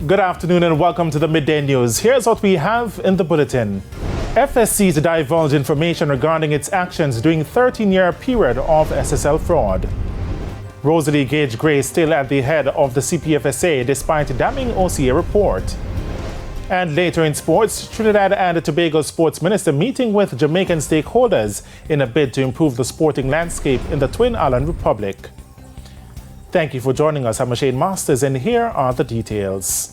Good afternoon and welcome to the Midday News. Here's what we have in the bulletin. FSC to divulge information regarding its actions during 13-year period of SSL fraud. Rosalie Gage-Grey still at the head of the CPFSA despite damning OCA report. And later in sports, Trinidad and Tobago Sports Minister meeting with Jamaican stakeholders in a bid to improve the sporting landscape in the Twin Island Republic. Thank you for joining us. I'm Shane Masters, and here are the details.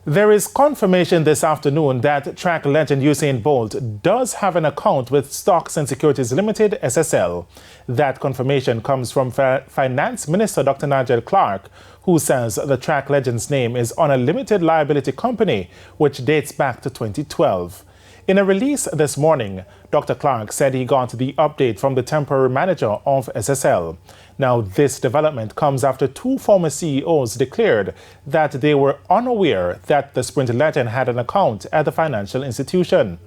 There is confirmation this afternoon that track legend Usain Bolt does have an account with Stocks and Securities Limited, SSL. That confirmation comes from Finance Minister Dr. Nigel Clark, who says the track legend's name is on a limited liability company, which dates back to 2012. In a release this morning, Dr. Clark said he got the update from the temporary manager of SSL. Now, this development comes after two former CEOs declared that they were unaware that the Sprint legend had an account at the financial institution.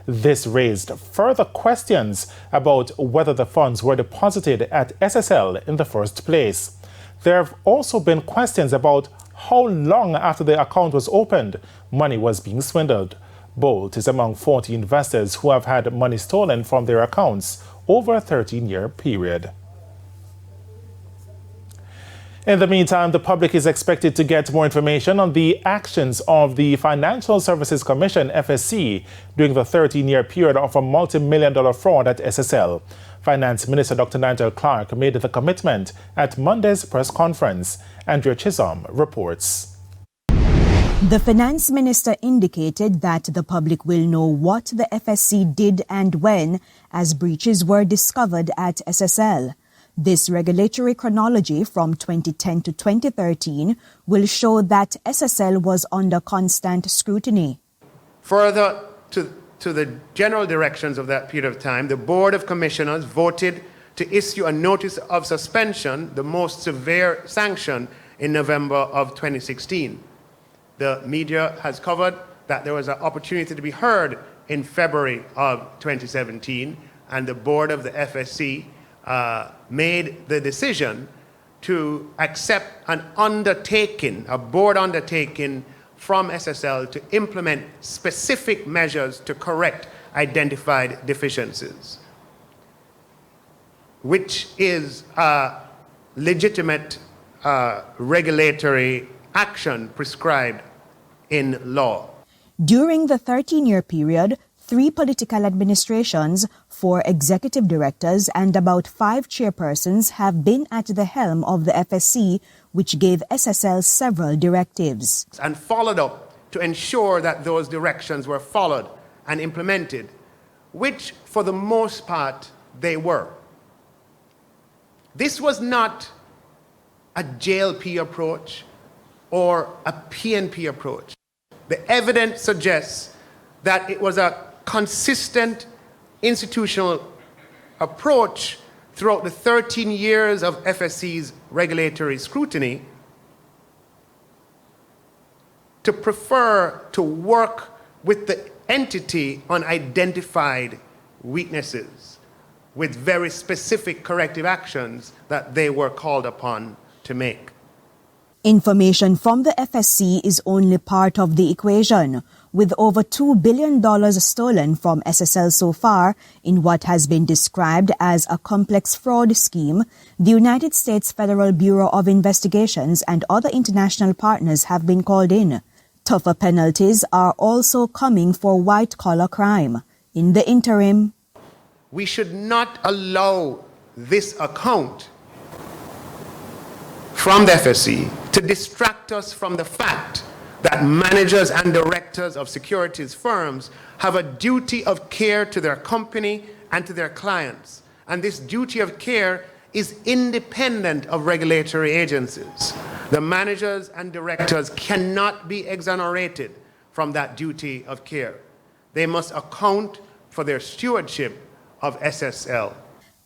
This raised further questions about whether the funds were deposited at SSL in the first place. There have also been questions about how long after the account was opened money was being swindled. Bolt is among 40 investors who have had money stolen from their accounts over a 13-year period. In the meantime, the public is expected to get more information on the actions of the Financial Services Commission, FSC, during the 13-year period of a multi-million-dollar fraud at SSL. Finance Minister Dr. Nigel Clark made the commitment at Monday's press conference. Andrea Chisholm reports. The finance minister indicated that the public will know what the FSC did and when, as breaches were discovered at SSL. This regulatory chronology from 2010 to 2013 will show that SSL was under constant scrutiny. Further to the general directions of that period of time, the Board of Commissioners voted to issue a notice of suspension, the most severe sanction, in November of 2016. The media has covered that there was an opportunity to be heard in February of 2017, and the board of the FSC made the decision to accept an undertaking, a board undertaking from SSL to implement specific measures to correct identified deficiencies, which is a legitimate regulatory action prescribed in law. During the 13-year period, 3 political administrations, 4 executive directors, and about 5 chairpersons have been at the helm of the FSC, which gave SSL several directives. And followed up to ensure that those directions were followed and implemented, which for the most part they were. This was not a JLP approach or a PNP approach. The evidence suggests that it was a consistent institutional approach throughout the 13 years of FSC's regulatory scrutiny to prefer to work with the entity on identified weaknesses with very specific corrective actions that they were called upon to make. Information from the FSC is only part of the equation, with over $2 billion stolen from SSL so far in what has been described as a complex fraud scheme. The United States Federal Bureau of Investigations and other international partners have been called in. Tougher penalties are also coming for white-collar crime. In the interim, we should not allow this account from the FSC to distract us from the fact that managers and directors of securities firms have a duty of care to their company and to their clients. And this duty of care is independent of regulatory agencies. The managers and directors cannot be exonerated from that duty of care. They must account for their stewardship of SSL.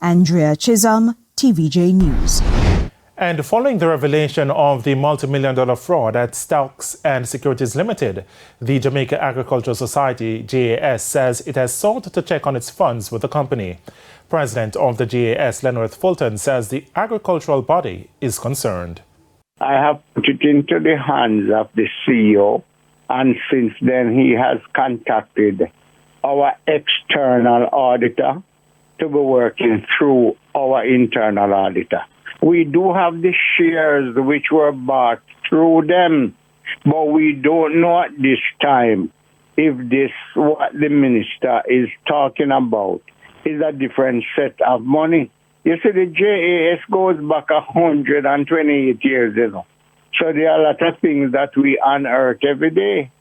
Andrea Chisholm, TVJ News. And following the revelation of the multi-million-dollar fraud at Stocks and Securities Limited, the Jamaica Agricultural Society, JAS, says it has sought to check on its funds with the company. President of the JAS, Lenworth Fulton, says the agricultural body is concerned. I have put it into the hands of the CEO, and since then he has contacted our external auditor to be working through our internal auditor. We do have the shares which were bought through them, but we don't know at this time if this, what the minister is talking about, is a different set of money. You see, the JAS goes back 128 years, So there are a lot of things that we unearth every day.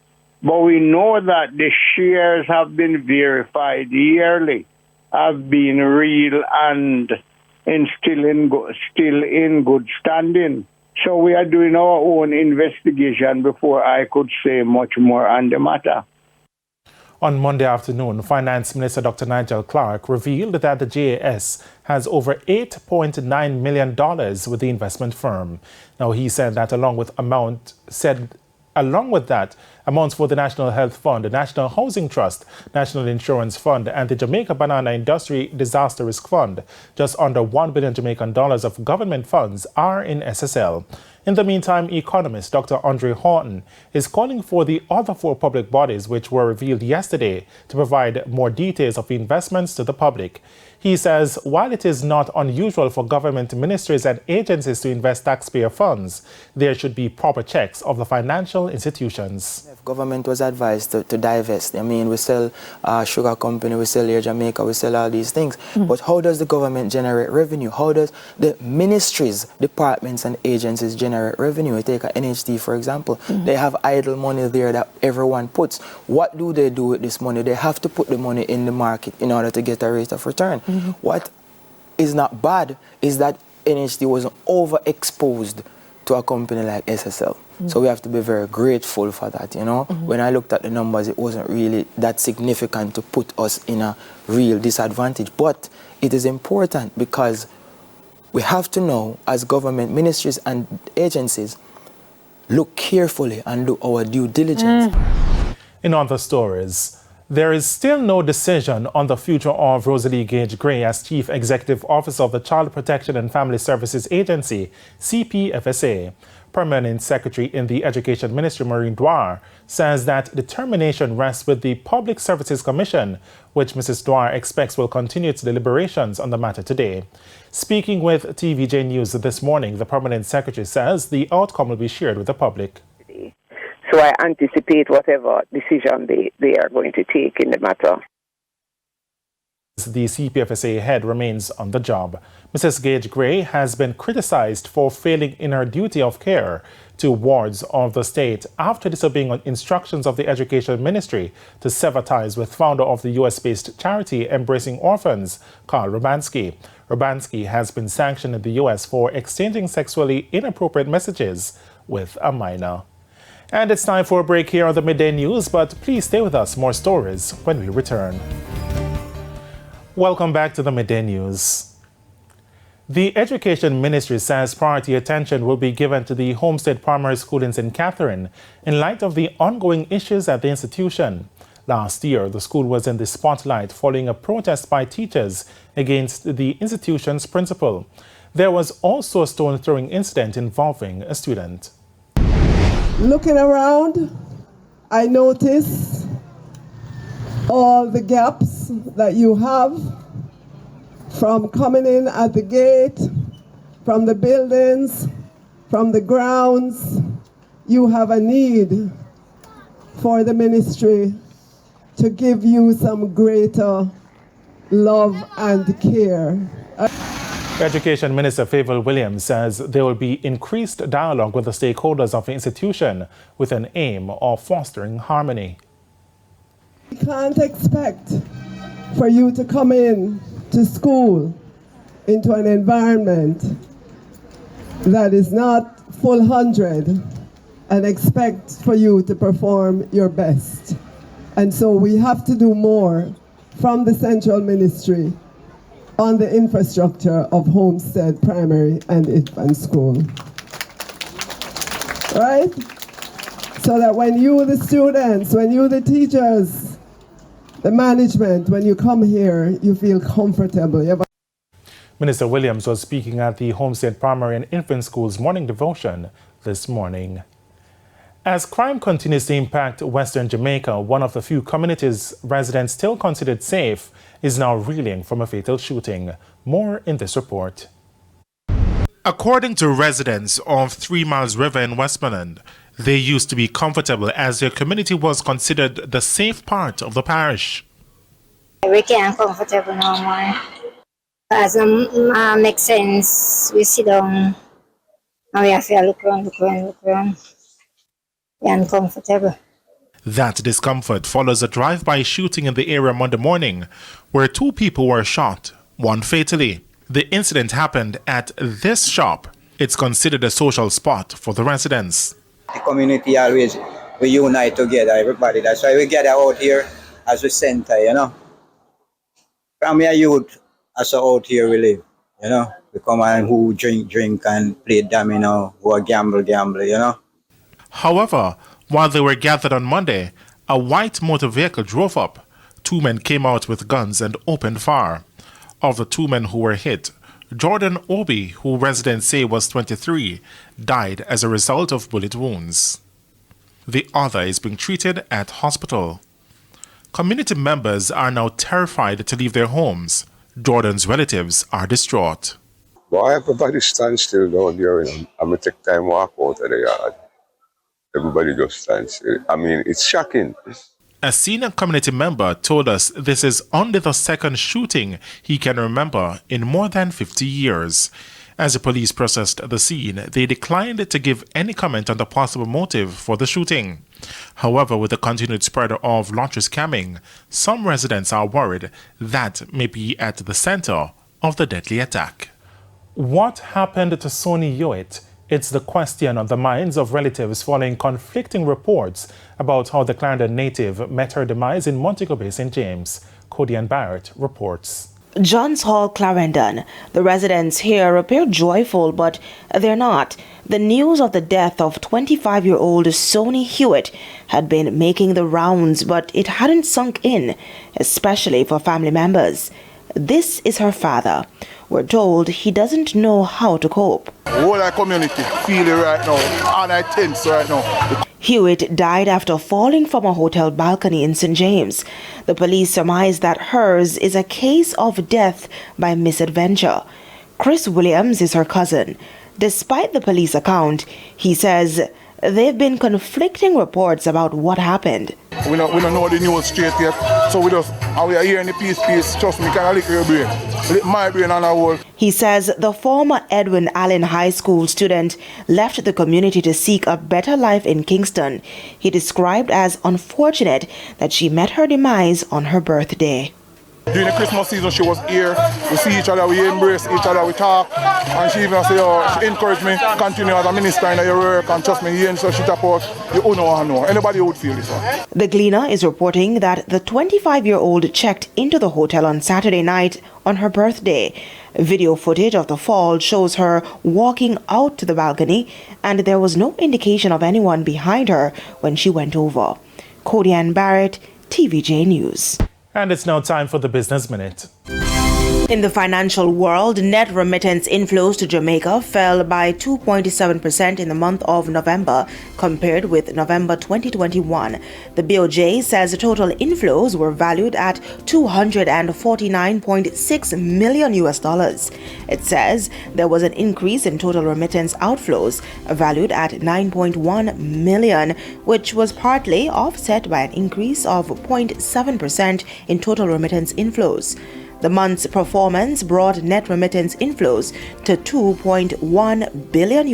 But we know that the shares have been verified yearly, have been real and still in good standing. So we are doing our own investigation before I could say much more on the matter. On Monday afternoon, Finance Minister Dr. Nigel Clark revealed that the JAS has over $8.9 million with the investment firm. Now, he said that along with that, amounts for the National Health Fund, the National Housing Trust, National Insurance Fund, and the Jamaica Banana Industry Disaster Risk Fund, just under $1 billion Jamaican dollars of government funds are in SSL. In the meantime, economist Dr. Andre Horton is calling for the other four public bodies which were revealed yesterday to provide more details of the investments to the public. He says while it is not unusual for government ministries and agencies to invest taxpayer funds, there should be proper checks of the financial institutions. If government was advised to divest, I mean, we sell sugar company, we sell Air Jamaica, we sell all these things. But how does the government generate revenue? How does the ministries, departments and agencies generate revenue? We take a NHT, for example. They have idle money there that everyone puts. What do they do with this money? They have to put the money in the market in order to get a rate of return. What is not bad is that NHT was overexposed to a company like SSL. So we have to be very grateful for that, When I looked at the numbers, it wasn't really that significant to put us in a real disadvantage. But it is important because we have to know, as government ministries and agencies, look carefully and do our due diligence. In other stories, there is still no decision on the future of Rosalie Gage-Grey as Chief Executive Officer of the Child Protection and Family Services Agency, CPFSA. Permanent Secretary in the Education Ministry, Maureen Dwyer, says that determination rests with the Public Services Commission, which Mrs. Dwyer expects will continue its deliberations on the matter today. Speaking with TVJ News this morning, the Permanent Secretary says the outcome will be shared with the public. So I anticipate whatever decision they are going to take in the matter. The CPFSA head remains on the job. Mrs. Gage-Grey has been criticized for failing in her duty of care to wards of the state after disobeying instructions of the Education Ministry to sever ties with founder of the US-based charity Embracing Orphans, Carl Rubansky. Rubansky has been sanctioned in the US for exchanging sexually inappropriate messages with a minor. And it's time for a break here on the Midday News, but please stay with us. More stories when we return. Welcome back to the Midday News. The Education Ministry says priority attention will be given to the Homestead Primary School in St. Catherine in light of the ongoing issues at the institution. Last year, the school was in the spotlight following a protest by teachers against the institution's principal. There was also a stone-throwing incident involving a student. Looking around, I notice all the gaps that you have from coming in at the gate, from the buildings, from the grounds. You have a need for the ministry to give you some greater love and care. Education Minister Favour Williams says there will be increased dialogue with the stakeholders of the institution with an aim of fostering harmony. We can't expect for you to come in to school into an environment that is not full 100 and expect for you to perform your best. And so we have to do more from the central ministry on the infrastructure of Homestead Primary and Infant School. Right? So that when you, the students, when you, the teachers, the management, when you come here, you feel comfortable. Minister Williams was speaking at the Homestead Primary and Infant School's morning devotion this morning. As crime continues to impact Western Jamaica, one of the few communities residents still considered safe is now reeling from a fatal shooting. More in this report. According to residents of 3 Miles River in Westmoreland, they used to be comfortable as their community was considered the safe part of the parish. We can't comfortable no more. Because makes sense. We sit down and we have to look around. We're uncomfortable. That discomfort follows a drive-by shooting in the area Monday morning, where 2 people were shot, one fatally. The incident happened at this shop. It's considered a social spot for the residents. The community always, we unite together, everybody. That's why we gather out here as a center, you know. From your youth, as out here we live, you know. We come and who drink and play domino, who gamble, you know. However, while they were gathered on Monday, a white motor vehicle drove up. 2 men came out with guns and opened fire. Of the 2 men who were hit, Jordan Obi, who residents say was 23, died as a result of bullet wounds. The other is being treated at hospital. Community members are now terrified to leave their homes. Jordan's relatives are distraught. Why everybody stands still down there? You know? I'm going to take time walk out of the yard. Everybody just stands still. I mean, it's shocking. A senior community member told us this is only the second shooting he can remember in more than 50 years. As the police processed the scene, they declined to give any comment on the possible motive for the shooting. However, with the continued spread of lottery scamming, some residents are worried that may be at the center of the deadly attack. What happened to Sonny Hewitt? It's the question on the minds of relatives following conflicting reports about how the Clarendon native met her demise in Montego Bay, St. James. Cody and Barrett reports. Johns Hall, Clarendon. The residents here appear joyful, but they're not. The news of the death of 25-year-old Sonny Hewitt had been making the rounds, but it hadn't sunk in, especially for family members. This is her father. We're told he doesn't know how to cope. The whole community feel it right now, and I tense right now. Hewitt died after falling from a hotel balcony in St. James. The police surmise that hers is a case of death by misadventure. Chris Williams is her cousin. Despite the police account, he says there have been conflicting reports about what happened. We don't know the news straight yet, so we are hearing the piece, trust me, can I lick your brain? Lick my brain and I will. He says the former Edwin Allen High School student left the community to seek a better life in Kingston. He described as unfortunate that she met her demise on her birthday. During the Christmas season, she was here. We see each other, we embrace each other, we talk. And she even said, she encouraged me to continue as a minister in your work. And trust me, here, so she tap out, you know. Anybody would feel this one. The Gleaner is reporting that the 25-year-old checked into the hotel on Saturday night on her birthday. Video footage of the fall shows her walking out to the balcony, and there was no indication of anyone behind her when she went over. Cody Ann Barrett, TVJ News. And it's now time for the Business Minute. In the financial world, net remittance inflows to Jamaica fell by 2.7% in the month of November compared with November 2021. The BOJ says the total inflows were valued at $249.6 million. It says there was an increase in total remittance outflows valued at $9.1 million, which was partly offset by an increase of 0.7% in total remittance inflows. The month's performance brought net remittance inflows to $2.1 billion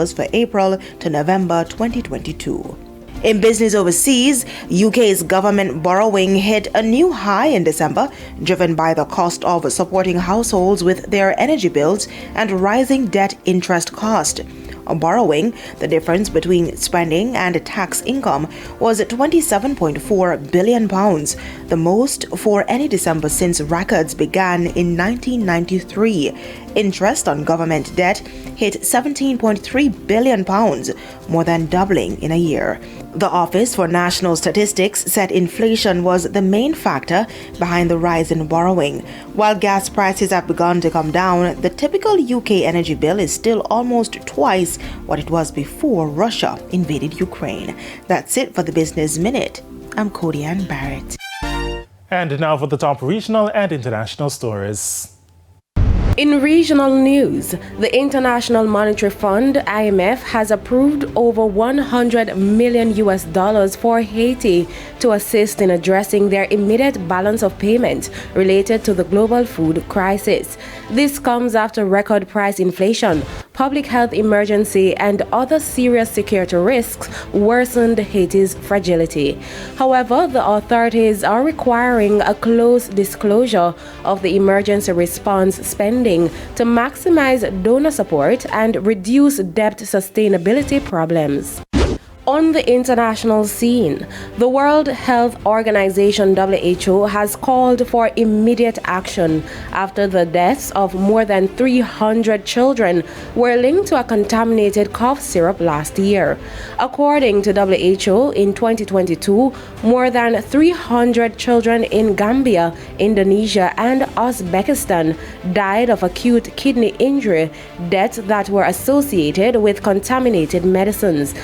for April to November 2022. In business overseas, UK's government borrowing hit a new high in December, driven by the cost of supporting households with their energy bills and rising debt interest cost. Borrowing, the difference between spending and tax income, was £27.4 billion, the most for any December since records began in 1993. Interest on government debt hit £17.3 billion, more than doubling in a year. The Office for National Statistics said inflation was the main factor behind the rise in borrowing. While gas prices have begun to come down, the typical UK energy bill is still almost twice what it was before Russia invaded Ukraine. That's it for the Business Minute. I'm Cody Ann Barrett. And now for the top regional and international stories. In regional news, the International Monetary Fund, IMF, has approved over $100 million for Haiti to assist in addressing their immediate balance of payment related to the global food crisis. This comes after record price inflation, public health emergency, and other serious security risks worsened Haiti's fragility. However, the authorities are requiring a close disclosure of the emergency response spending to maximize donor support and reduce debt sustainability problems. On the international scene, the World Health Organization WHO has called for immediate action after the deaths of more than 300 children were linked to a contaminated cough syrup last year. According to WHO, in 2022, more than 300 children in Gambia, Indonesia, and Uzbekistan died of acute kidney injury, deaths that were associated with contaminated medicines.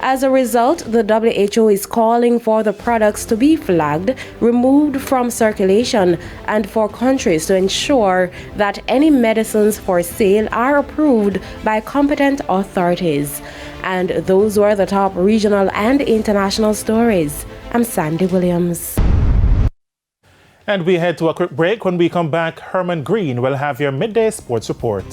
As a result, the WHO is calling for the products to be flagged, removed from circulation, and for countries to ensure that any medicines for sale are approved by competent authorities. And those were the top regional and international stories. I'm Sandy Williams. And we head to a quick break. When we come back, Herman Green will have your midday sports report.